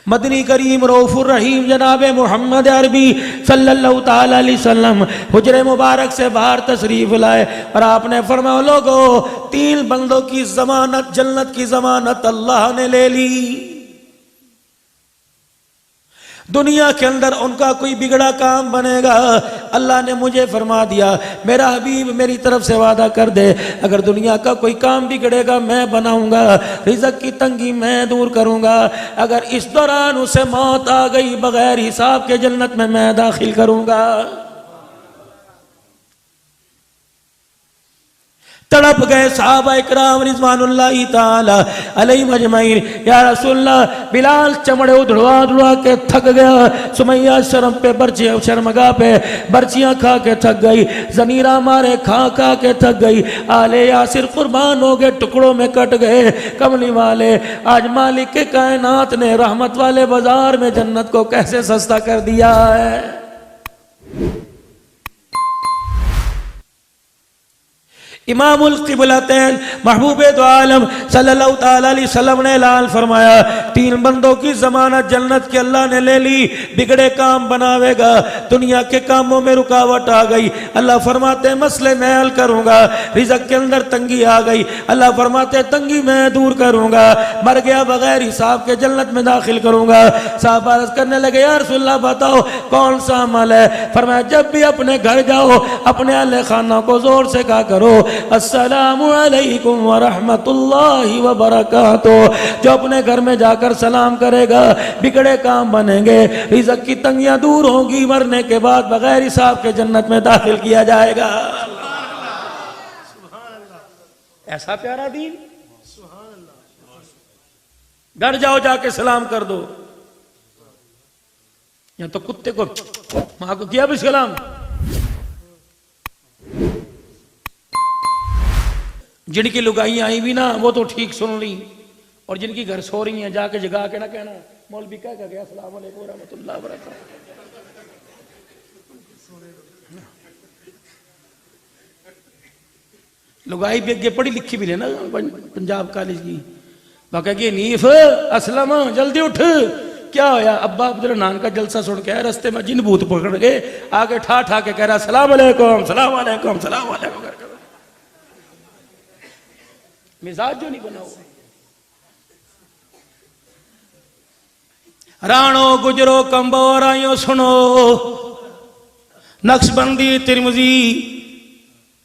मदनी करीम रऊफुर रहीम जनाब मोहम्मद अरबी सल्लल्लाहु ताला अलैहि वसल्लम हुजरे मुबारक से बाहर तशरीफ लाए और आपने फरमाया, लोगों 3 बंदों की जमानत, जन्नत की जमानत अल्लाह ने ले ली। दुनिया के अंदर उनका कोई बिगड़ा काम बनेगा, अल्लाह ने मुझे फरमा दिया, मेरा हबीब मेरी तरफ से वादा कर दे, अगर दुनिया का कोई काम बिगड़ेगा मैं बनाऊंगा, रिज़्क़ की तंगी मैं दूर करूंगा, अगर इस दौरान उसे मौत आ गई बगैर हिसाब के जन्नत में मैं दाखिल करूंगा। तड़प गए सहाबा इकराम रिज़वानुल्लाहि ताला अलैहिम अजमईन, या रसूलल्लाह बिलाल चमड़े उधड़वा उधड़वा के थक गया, सुमैया शर्म पे बर्चियां, शर्मगाह पे बर्चियां खा के थक गई, जमीरा मारे खा खा के थक गई, आले यासिर कुर्बान हो गए, टुकड़ों में कट गए। कमली वाले, आज मालिक के कायनात ने रहमत वाले बाजार में जन्नत को कैसे सस्ता कर दिया है। इमामुल क़िबलतैन महबूबे दो आलम सल्लल्लाहु ताला अलैहि वसल्लम ने ऐलान फरमाया, 3 बंदों की जमानत जन्नत के अल्लाह ने ले ली। बिगड़े काम बनावेगा, दुनिया के कामों में रुकावट आ गई, अल्लाह फरमाते मसले मैं हल करूंगा। रिज़्क़ के अंदर तंगी आ गई, अल्लाह फरमाते तंगी मैं दूर करूंगा। मर गया बगैर हिसाब के जन्नत में दाखिल करूंगा। साहब अर्ज़ करने लगे, या रसूलल्लाह बताओ कौन सा अमल है। फरमाया, जब भी अपने घर जाओ अपने अहले खाना को जोर से कहा करो, अस्सलामु अलैकुम व रहमतुल्लाहि व बरकातुहू। जो अपने घर में जाकर सलाम करेगा बिगड़े काम बनेंगे, रिज़्क़ की तंगियां दूर होंगी, मरने के बाद बगैर हिसाब के जन्नत में दाखिल किया जाएगा। ऐसा प्यारा दीन, घर जाओ जाके सलाम कर दो। या तो कुत्ते को मां को किया भी सलाम। जिनकी लुगाइयां आई भी ना वो तो ठीक सुन ली, और जिनकी घर सो रही हैं जाके जगा के ना कहना मौलवी क्या कह गया अस्सलाम वालेकुम रहमतुल्लाह व बरकातहू। लुगाई भी अगे पढ़ी लिखी भी लेना पंजाब कॉलेज की, बाकी नीफ असलम जल्दी उठ, क्या होया अब्बा अब्दुल नान का जलसा सुन के रस्ते में जिन भूत पकड़ गए, आगे ठा ठा के कह रहा सलाम अलैकुम सलाम अलैकुम सलाम अलैकुम। मिजाज जो नहीं बना हुआ। राणो गुजरो कंबो राइयो सुनो, नक्शबंदी तिरमिजी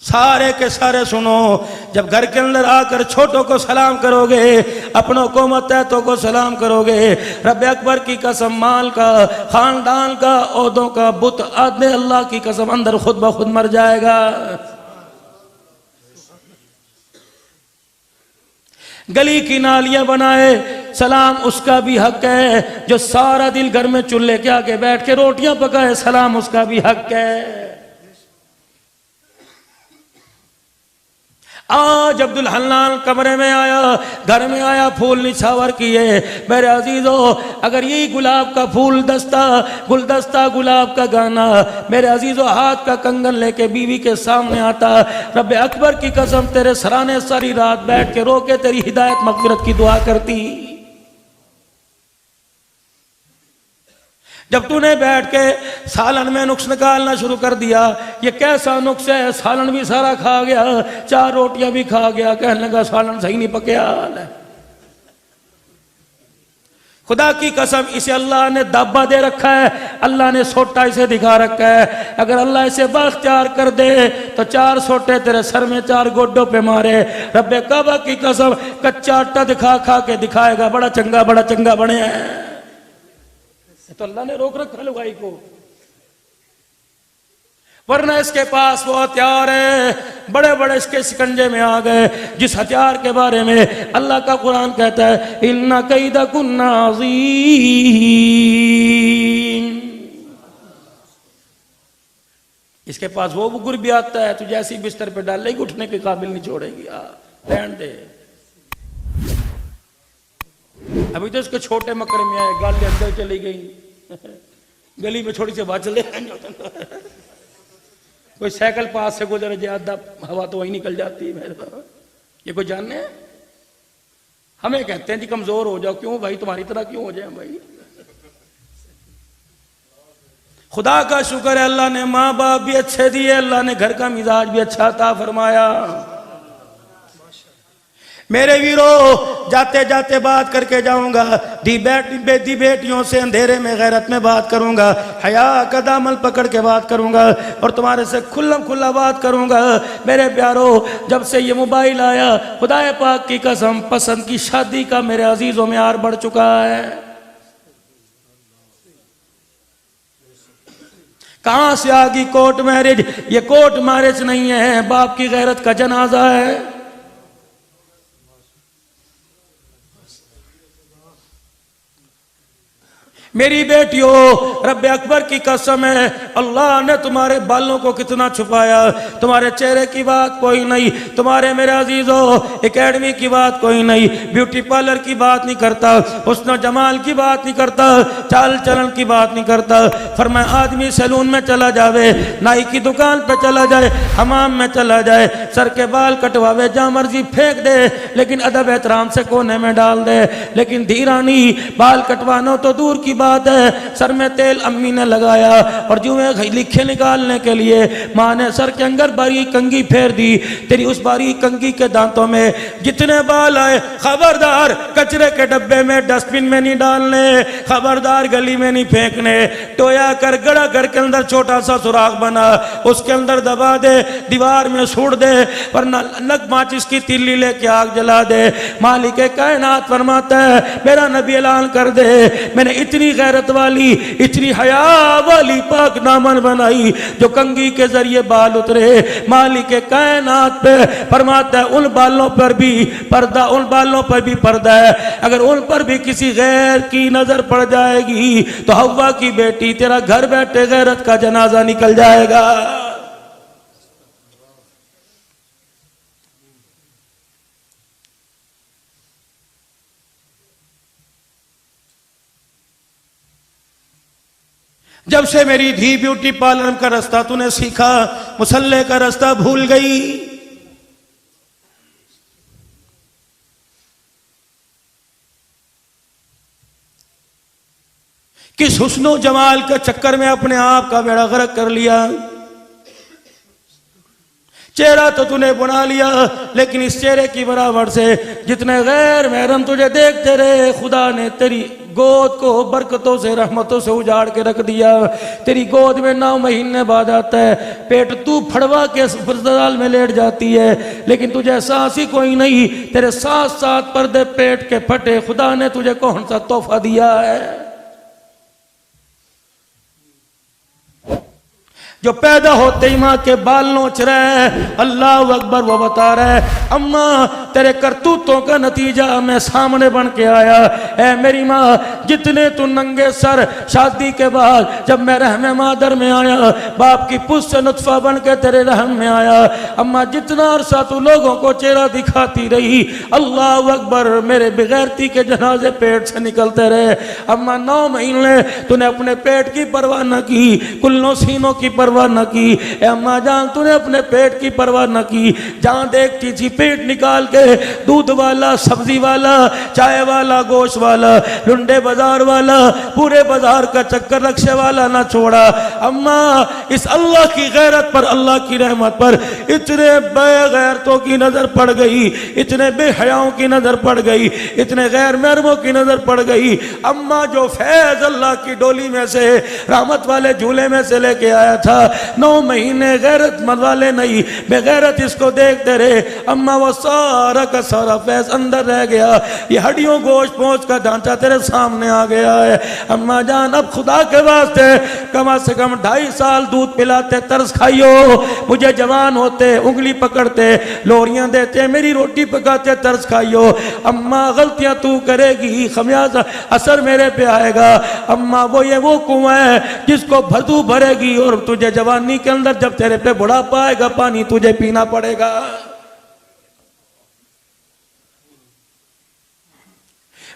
सारे के सारे सुनो। जब घर के अंदर आकर छोटों को सलाम करोगे, अपनों को मतहतों को सलाम करोगे, रब अकबर की कसम, माल का, खानदान का, ओहदों का बुत आदे अल्लाह की कसम अंदर खुद ब खुद मर जाएगा। गली की नालियां बनाए, सलाम उसका भी हक है। जो सारा दिन घर में चूल्हे के आगे बैठ के रोटियां पकाए, सलाम उसका भी हक है। आज अब्दुल हन्नान कमरे में आया, घर में आया, फूल निछावर किए। मेरे अजीजों, अगर यही गुलाब का फूल दस्ता, गुलदस्ता गुलाब का गाना, मेरे अजीजों हाथ का कंगन लेके बीवी के सामने आता, रब अकबर की कसम तेरे सराने सारी रात बैठ के रो के तेरी हिदायत मगफिरत की दुआ करती। जब तूने बैठ के सालन में नुक्स निकालना शुरू कर दिया, ये कैसा नुक्स है, सालन भी सारा खा गया, 4 रोटियां भी खा गया, कहने लगा सालन सही नहीं पकया। खुदा की कसम इसे अल्लाह ने दाबा दे रखा है, अल्लाह ने सोटा इसे दिखा रखा है। अगर अल्लाह इसे बाख्तियार कर दे तो 4 सोटे तेरे सर में 4 गोड्डों पे मारे। रब्बे काबा की कसम कच्चा आटा दिखा खा के दिखाएगा बड़ा चंगा बने हैं। तो अल्लाह ने रोक रखा लुगाई को, वरना इसके पास वो हथियार है, बड़े बड़े इसके शिकंजे में आ गए। जिस हथियार के बारे में अल्लाह का कुरान कहता है इन्ना कैदकुन्ना अज़ीम, इसके पास वो बुगुर भी आता है, तुझे ऐसी बिस्तर पे डालेगी उठने के काबिल नहीं छोड़ेगी। रहने दे, अभी तो इसके छोटे मकर में आए, गाली अंदर चली गई, गली में छोटी सी बात चले, कोई साइकिल पास से गुजर जाए आधा हवा तो वही निकल जाती है। मेरे ये कोई जानने हैं? हमें कहते हैं जी कमजोर हो जाओ। क्यों भाई, तुम्हारी तरह क्यों हो जाए भाई? खुदा का शुक्र है, अल्लाह ने माँ बाप भी अच्छे दिए, अल्लाह ने घर का मिजाज भी अच्छा अता फरमाया। मेरे वीरो, जाते जाते बात करके जाऊंगा, दी बेटियों से अंधेरे में गैरत में बात करूंगा, हया कदामल पकड़ के बात करूंगा और तुम्हारे से खुल्लम खुल्ला बात करूंगा। मेरे प्यारो, जब से ये मोबाइल आया, खुदाए पाक की कसम, पसंद की शादी का मेरे अजीजों में आर बढ़ चुका है। कहां से आ गई कोर्ट मैरिज? ये कोर्ट मैरिज नहीं है, बाप की गैरत का जनाजा है। मेरी बेटियों, रब्बे अकबर की कसम है, अल्लाह ने तुम्हारे बालों को कितना छुपाया। तुम्हारे चेहरे की बात कोई नहीं, तुम्हारे मेरे अजीजों एकेडमी की बात कोई नहीं, ब्यूटी पार्लर की बात नहीं करता, हुस्न जमाल की बात नहीं करता, चाल चलन की बात नहीं करता। फरमाया आदमी सैलून में चला जावे, नाई की दुकान पे चला जाए, हमाम में चला जाए, सर के बाल कटवावे, जहाँ मर्जी फेंक दे, लेकिन अदब एहतराम से कोने में डाल दे। लेकिन धीरानी, बाल कटवाना तो दूर की बात है, सर में तेल अम्मी ने लगाया और जुए लिखे निकालने के लिए माँ ने सर के अंदर बारीक कंघी फेर दी। तेरी उस बारीक कंघी के दांतों में जितने बाल आए, खबरदार कचरे के डब्बे में, डस्टबिन में नहीं डालने, खबरदार गली में नहीं फेंकने। टोया कर गड़ा, घर के अंदर छोटा सा सुराख बना, उसके अंदर दबा दे, दीवार में सूड़ दे, वरना नग माचिस की तिल्ली लेके आग जला दे। मालिक कायनात फरमाता है, मेरा नबी ऐलान कर दे, मैंने इतनी गैरत वाली, इतनी हया वाली पाक दामन बनाई जो कंघी के जरिए बाल उतरे। मालिक कायनात पे फरमाता है, उन बालों पर भी पर्दा, उन बालों पर भी पर्दा है। अगर उन पर भी किसी गैर की नजर पड़ जाएगी तो हव्वा की बेटी, तेरा घर बैठे गैरत का जनाजा निकल जाएगा। जब से मेरी धी ब्यूटी पार्लर का रास्ता तूने सीखा, मुसल्ले का रास्ता भूल गई। किस हुस्नो जमाल के चक्कर में अपने आप का बेड़ा गर्क कर लिया। चेहरा तो तूने बना लिया, लेकिन इस चेहरे की बराबर से जितने गैर महरम तुझे देखते रहे, खुदा ने तेरी गोद को बरकतों से, रहमतों से उजाड़ के रख दिया। तेरी गोद में 9 महीने बाद आता है पेट, तू फड़वा के अस्पताल में लेट जाती है, लेकिन तुझे एहसास ही कोई नहीं। तेरे साथ साथ पर्दे पेट के फटे, खुदा ने तुझे कौन सा तोहफा दिया है जो पैदा होते ही माँ के बाल नोच रहा है। अल्लाह अकबर। वो बता रहा है, अम्मा तेरे करतूतों का नतीजा मैं सामने बन के आया। ऐ मेरी माँ, जितने तू नंगे सर शादी के बाद जब मैं रहम मादर में आया, बाप की पुष्ट से नुत्फा बन के तेरे रहम में आया, अम्मा जितना अरसा तू लोगों को चेहरा दिखाती रही, अल्लाह अकबर, मेरे बेगैरती के जनाजे पेट से निकलते रहे। अम्मा 9 महीने तूने अपने पेट की परवाह न की, कुल्लों सीनों की परवाह न की। अम्मा जान, तूने अपने पेट की परवाह न की। जहां देखती थी पेट निकाल के दूध वाला, सब्जी वाला, चाय वाला, गोश्त वाला, लुंडे बाजार वाला, पूरे बाजार का चक्कर रक्शे वाला ना छोड़ा। अम्मा इस अल्लाह की गैरत पर, अल्लाह की रहमत पर इतने बेगैरतों की नजर पड़ गई, इतने बेहयाओं की नजर पड़ गई, इतने गैर महरमों की नजर पड़ गई। अम्मा जो फैज अल्लाह की डोली में से, रहमत वाले झूले में से लेके आया था, 9 महीने गैरत वाले नहीं, बेगैरत इसको देखते रहे। अम्मा वो सारा का सारा फैज अंदर रह गया, ये हड्डियों गोश्त पोंछ का ढांचा तेरे सामने आ गया है। अम्मा जान, अब खुदा के वास्ते कम से कम 2.5 साल दूध पिलाते, तरस खाइयो। मुझे जवान होते उंगली पकड़ते, लोरियां देते, मेरी रोटी पकाते, तरस खाइयो। अम्मा गलतियां तू करेगी, खमियाजा असर मेरे पे आएगा। अम्मा वो कुआं है जिसको तू भरेगी, और तुझे जवानी के अंदर जब तेरे पे बुढ़ापा आएगा, पानी तुझे पीना पड़ेगा।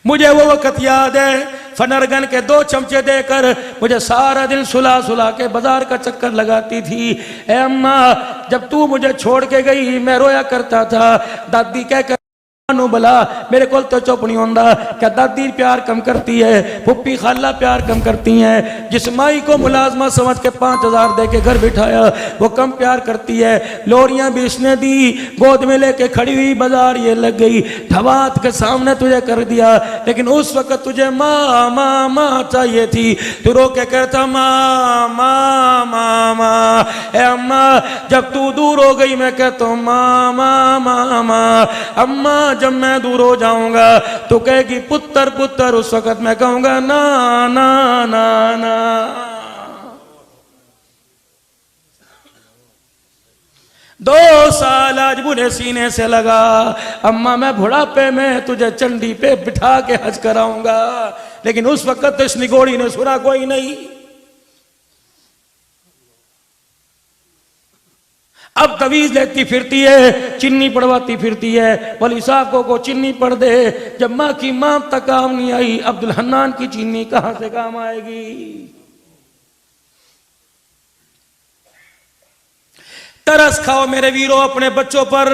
मुझे वो वक्त याद है, फनरगन के 2 चमचे देकर मुझे सारा दिन सुला सुला के बाजार का चक्कर लगाती थी। ए अम्मा, जब तू मुझे छोड़ के गई मैं रोया करता था। दादी कहकर बला मेरे को तो चुप नहीं होता। क्या दादी प्यार कम करती है, पुप्पी खाला प्यार कम करती हैं? जिस माई को मुलाजमा समझ के 5,000 दे के घर बिठाया वो कम प्यार करती है। लोरियां भी इसने दी, गोद में लेके खड़ी हुई, बाजार ये लग गई, धवात के सामने तुझे कर दिया, लेकिन उस वक्त तुझे माँ माँ माँ चाहिए थी। तू रो के कहता माँ माँ माँ माँ, ए अम्मा। जब तू दूर हो गई मैं कहता हूँ माँ माँ माँ माँ। अम्मा जब मैं दूर हो जाऊंगा तो कहेगी पुत्र पुत्र, उस वक्त मैं कहूंगा ना ना ना ना। दो साल आज बुरे सीने से लगा, अम्मा मैं बुढ़ापे में तुझे चंडी पे बिठा के हज कराऊंगा, लेकिन उस वक्त इस निगोड़ी ने सुना कोई नहीं। अब तवीज लेती फिरती है, चिन्नी पड़वाती फिरती है। वली साहब को चिन्नी पड़ दे, जब माँ की माँ तक काम नहीं आई, अब्दुल हन्नान की चिन्नी कहां से काम आएगी? तरस खाओ मेरे वीरों, अपने बच्चों पर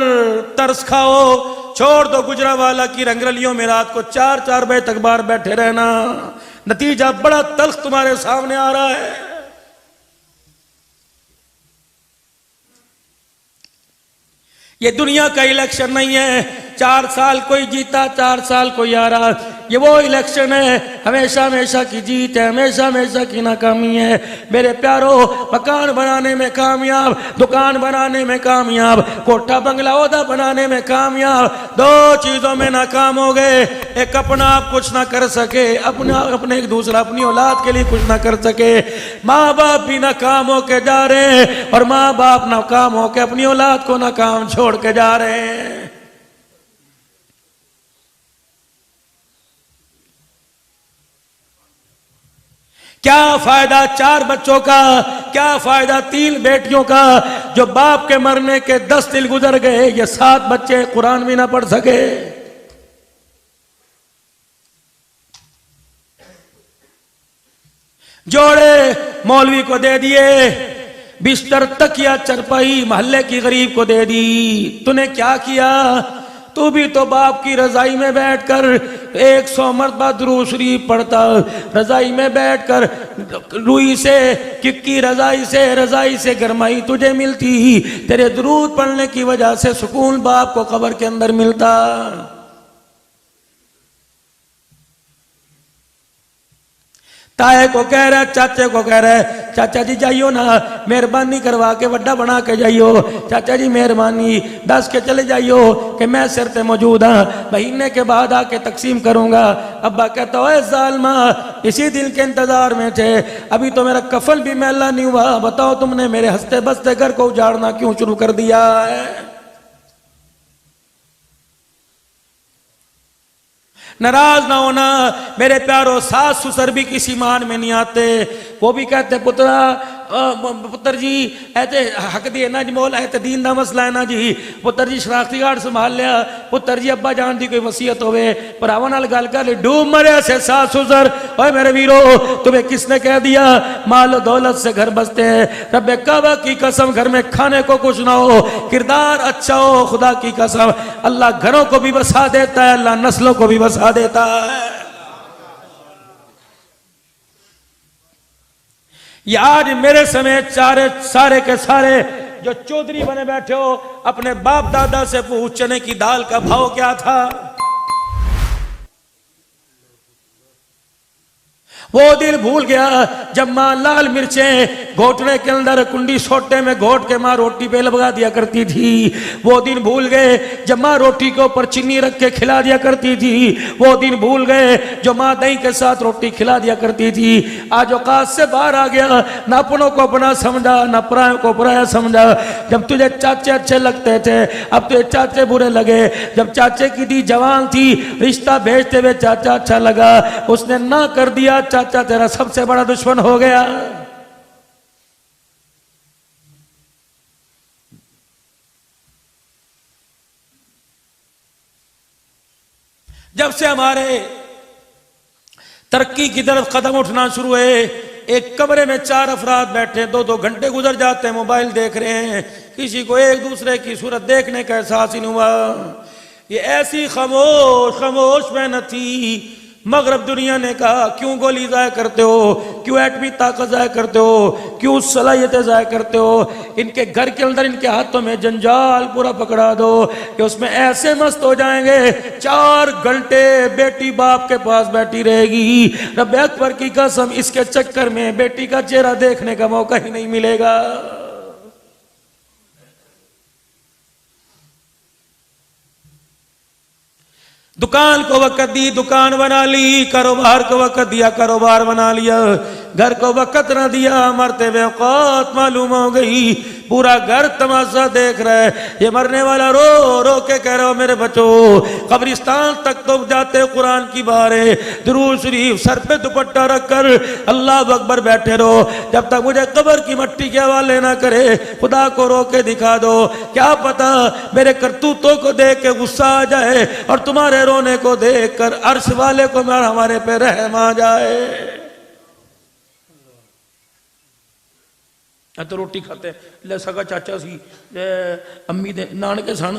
तरस खाओ। छोड़ दो गुजरावाला की रंगरलियों में रात को 4-4 बजे तक बाहर बैठे रहना। नतीजा बड़ा तल्ख तुम्हारे सामने आ रहा है। ये दुनिया का इलेक्शन नहीं है, 4 साल कोई जीता 4 साल कोई आ रहा। ये वो इलेक्शन है, हमेशा हमेशा की जीत है, हमेशा हमेशा की नाकामी है। मेरे प्यारो, मकान बनाने में कामयाब, दुकान बनाने में कामयाब, कोठा बंगला ओहदा बनाने में कामयाब, 2 चीजों में नाकाम हो गए। एक अपना आप कुछ ना कर सके, अपने एक दूसरा अपनी औलाद के लिए कुछ ना कर सके। माँ बाप भी नाकाम होके जा रहे हैं, और माँ बाप नाकाम होके अपनी औलाद को नाकाम छोड़ के जा रहे हैं। क्या फायदा 4 बच्चों का, क्या फायदा 3 बेटियों का, जो बाप के मरने के 10 दिन गुजर गए, ये 7 बच्चे कुरान भी ना पढ़ सके। जोड़े मौलवी को दे दिए, बिस्तर तकिया चरपाई मोहल्ले की गरीब को दे दी। तूने क्या किया? तू भी तो बाप की रजाई में बैठकर 100 मरतबा दुरूद शरीफ पढ़ता, रजाई में बैठकर रुई से किक्की रजाई से गरमाई तुझे मिलती। तेरे दुरूद पढ़ने की वजह से सुकून बाप को कब्र के अंदर मिलता। ताए को कह रहा है, चाचे को कह रहा है, चाचा जी जाइयो ना, मेहरबानी करवा के वड्डा बना के जाइयो। चाचा जी मेहरबानी 10 के चले जाइयो कि मैं सिर पे मौजूद हाँ, महीने के बाद आके तकसीम करूंगा। अब्बा कहता ओए जालिमा, इसी दिन के इंतजार में थे, अभी तो मेरा कफन भी मैला नहीं हुआ, बताओ तुमने मेरे हंसते बसते घर को उजाड़ना क्यों शुरू कर दिया है? नाराज ना होना मेरे प्यारो, सास ससुर भी किसी मान में नहीं आते। वो भी कहते पुत्र जी ऐसे हक दिए ना जी, मौला है तो दीन का मसला है ना जी। पुत्र जी शनाख्ती कार्ड संभाल लिया, पुत्र जी अब्बा जान दी कोई वसीयत होवे भरावां नाल गल कर ली, डूब मरे से सास ससुर। ओए मेरे वीरो, तुम्हें किसने कह दिया माल दौलत से घर बसते हैं? रब्बे काबा की कसम, घर में खाने को कुछ ना हो, किरदार अच्छा हो, खुदा की कसम अल्लाह घरों को भी बसा देता है, अल्लाह नस्लों को भी बसा देता है। ये आज मेरे समेत सारे के सारे जो चौधरी बने बैठे हो, अपने बाप दादा से पूछ चने की दाल का भाव क्या था? वो दिन भूल गया जब माँ लाल मिर्चें घोटने के अंदर कुंडी सोटे में घोट के माँ रोटी पे लगा दिया करती थी। वो दिन भूल गए जब माँ रोटी के ऊपर चीनी रख के खिला दिया करती थी। वो दिन भूल गए जो माँ दही के साथ रोटी खिला दिया करती थी। आज औकात से बाहर आ गया, ना अपनों को अपना समझा, ना परायों को पराया समझा। जब तुझे चाचे अच्छे लगते थे, अब तुझे चाचे बुरे लगे। जब चाचे की दी जवान थी, रिश्ता भेजते हुए चाचा अच्छा लगा, उसने ना कर दिया, चाचा तेरा सबसे बड़ा दुश्मन हो गया। जब से हमारे तरक्की की तरफ कदम उठना शुरू हुए, एक कमरे में 4 अफराद बैठे, 2-2 घंटे गुजर जाते हैं मोबाइल देख रहे हैं, किसी को एक दूसरे की सूरत देखने का एहसास ही नहीं हुआ। ये ऐसी खामोश खामोश मेहनत थी। मगरब दुनिया ने कहा क्यों गोली ज़ाया करते हो, क्यों एटमी ताकत ज़ाया करते हो, क्यों सलाहियतें ज़ाया करते हो। इनके घर के अंदर इनके हाथों में जंजाल पूरा पकड़ा दो कि उसमें ऐसे मस्त हो जाएंगे 4 घंटे बेटी बाप के पास बैठी रहेगी। रब अकबर की कसम, इसके चक्कर में बेटी का चेहरा देखने का मौका ही नहीं मिलेगा। दुकान को वक़्त दी, दुकान बना ली। कारोबार को वक़्त दिया, कारोबार बना लिया। घर को वक़्त न दिया, मरते हुए औकात मालूम हो गई। पूरा घर तमाशा देख रहा है। ये मरने वाला रो रो के कह रहा हो मेरे बच्चों, कब्रिस्तान तक तो जाते हो कुरान की बारे, दुरूद शरीफ सर पे दुपट्टा रखकर अल्लाह अकबर बैठे रहो। जब तक मुझे कब्र की मट्टी के हवाले ना करे, खुदा को रो के दिखा दो। क्या पता मेरे करतूतों को देख के गुस्सा आ जाए और तुम्हारे रोने को देख कर अर्श वाले को हमारे पे रहम आ जाए। तो रोटी खाते ले सगा चाचा सी अम्मी दे नानके सन,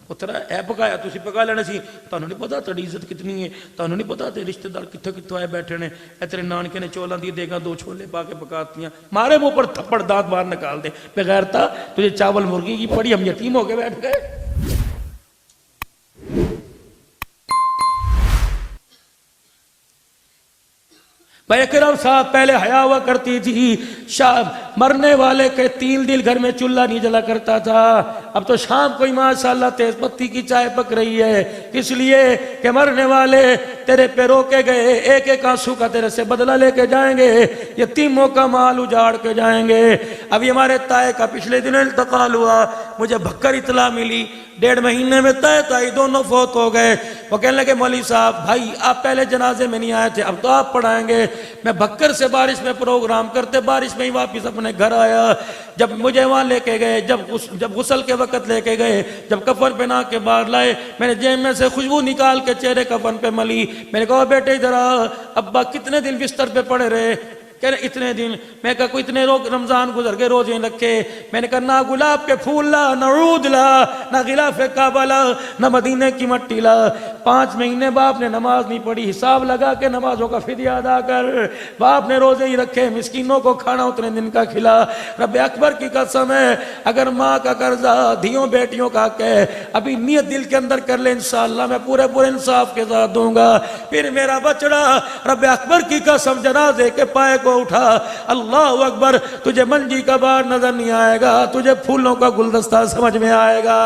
पुत्रा ए पकाया तुसी पका लेना सी। तुहानू नहीं पता तेरी इज्जत कितनी है, तुहानू नहीं पता तेरे रिश्तेदार कित्थों कित्थों आए बैठे ने। तेरे नानके ने चौलां दी देगा 2 छोले पा के पकातियां, मारे मुंह पर थप्पड़ दांत बाहर निकाल दे। बेगैरता तुझे चावल मुर्गी की पड़ी, हम यतीम होके बैठ गए। भाई अकरम साहब पहले हया हुआ करती थी, मरने वाले के 3 दिन घर में चूल्हा नहीं जला करता था। अब तो शाम को ही माशाल्लाह तेज पत्ती की चाय पक रही है, इसलिए कि मरने वाले तेरे पे रोके गए, एक एक आंसू का तेरे से बदला लेके जाएंगे, यतीमों का माल उजाड़ के जाएंगे। अभी हमारे ताए का पिछले दिनों इंतकाल हुआ, मुझे भक्कर इतला मिली 1.5 महीने में ताए ताई दोनों फौत हो गए। वो कहने लगे मौलवी साहब भाई आप पहले जनाजे में नहीं आए थे, अब तो आप पढ़ाएंगे। मैं भक्कर से बारिश में प्रोग्राम करते बारिश में ही वापिस अपने घर आया। जब मुझे वहां लेके गए, जब गुसल के वक्त लेके गए, जब कफन पहना के बाहर लाए, मैंने जेब में से खुशबू निकाल के चेहरे कफन पे मली। मैंने कहा बेटे इधर आ, अब्बा कितने दिन बिस्तर पे पड़े रहे? कह रहे इतने दिन। मैं कहा कोई इतने रमजान गुजर गए रोजे रखे। मैंने कहा ना गुलाब के फूल ला, ना ऊद ला, ना गिलाफ काबा ला, ना मदीने की मट्टी ला। 5 महीने बाप ने नमाज नहीं पढ़ी, हिसाब लगा के नमाजों का फिदिया अदा कर। बाप ने रोजे ही रखे, मिस्कीनों को खाना उतने दिन का खिला। रब अकबर की कसम है, अगर माँ का कर्जा धियों बेटियों का हक है, अभी नियत दिल के अंदर कर ले, इंशाअल्लाह मैं पूरे पूरे इंसाफ के साथ दूंगा। फिर मेरा बचड़ा रब अकबर की कसम जनाजे के पाए को उठा। अल्लाह अकबर, तुझे मंजी का बार नजर नहीं आएगा, तुझे फूलों का गुलदस्ता समझ में आएगा।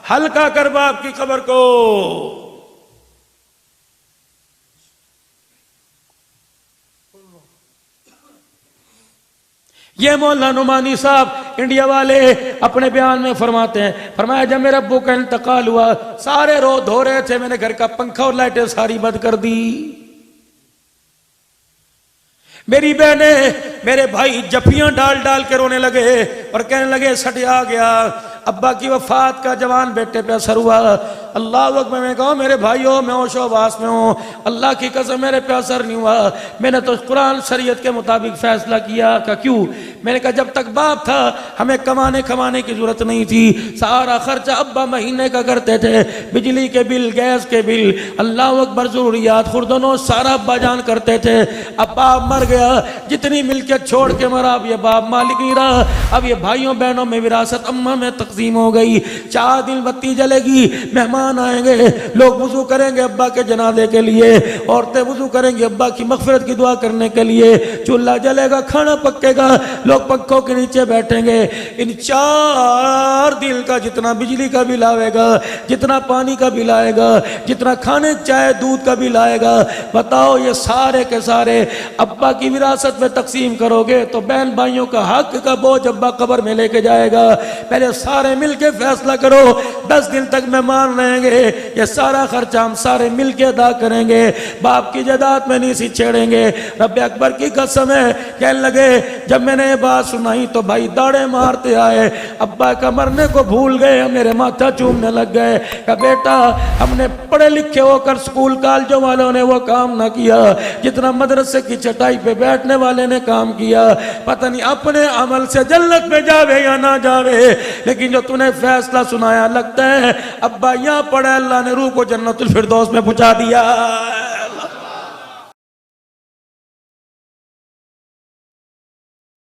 हल्का कर बाप की कब्र को। ये मौलाना नुमानी साहब इंडिया वाले अपने बयान में फरमाते हैं, फरमाया जब मेरे अब्बू का इंतकाल हुआ सारे रो धो रहे थे, मैंने घर का पंखा और लाइटें सारी बंद कर दी। मेरी बहने मेरे भाई जफियां डाल डाल के रोने लगे और कहने लगे सट आ गया। अब्बा की वफात का जवान बेटे पे असर हुआ। अल्लाह अकबर, मैं कहा मेरे भाइयों मैं होशोवास में हूँ, अल्लाह की कसम मेरे पे असर नहीं हुआ। मैंने तो कुरान शरीयत के मुताबिक फैसला किया। का क्यों? मैंने कहा जब तक बाप था हमें कमाने खमाने की जरूरत नहीं थी, सारा खर्चा अब्बा महीने का करते थे, बिजली के बिल, गैस के बिल, अल्लाह अकबर, जरूरियात खुर्दनों सारा अब्बा जान करते थे। अब बाप मर गया, जितनी मिल्कियत छोड़ के मरा, अब ये बाप मालिक नहीं रहा। अब ये भाइयों बहनों में विरासत अम्मा में तकसीम हो गई। 4 दिन बत्ती जलेगी, मेहमान आएंगे, लोग वुजू करेंगे अब्बा के जनाजे के लिए, औरतें वुजू करेंगी अब्बा की मगफिरत की दुआ करने के लिए, चूल्हा जलेगा, खाना पकेगा, लोग पंखों के नीचे बैठेंगे। इन 4 दिन का जितना बिजली का बिल आएगा, जितना पानी का बिल आएगा, जितना खाने चाय दूध का बिल आएगा, बताओ ये सारे के सारे अब्बा की विरासत में तकसीम करोगे तो बहन भाइयों का हक का बोझ अब्बा कब्र में लेके जाएगा। पहले सारे मिलके फैसला करो 10 दिन तक मेहमान रहेंगे, ये सारा खर्चा हम सारे मिलके अदा करेंगे, बाप की जायदाद में नहीं सी छेड़ेंगे। रब अकबर की कसम है, कहने लगे जब मैंने ये बात सुनाई तो भाई दाड़े मारते आए, अब्बा का मरने को भूल गए, मेरे माथा चूमने लग गए। कहा बेटा हमने पढ़े लिखे होकर स्कूल कॉलेजों वालों ने वो काम ना किया जितना मदरसे की चटाई पे बैठने वाले ने काम किया। पता नहीं अपने अमल से जन्नत में जावे या ना जावे, लेकिन जो तूने फैसला सुनाया लगता फरमाता है अब्बा यहाँ पड़ा, अल्लाह ने रूह को जन्नतुल फिरदौस में पहुंचा दिया।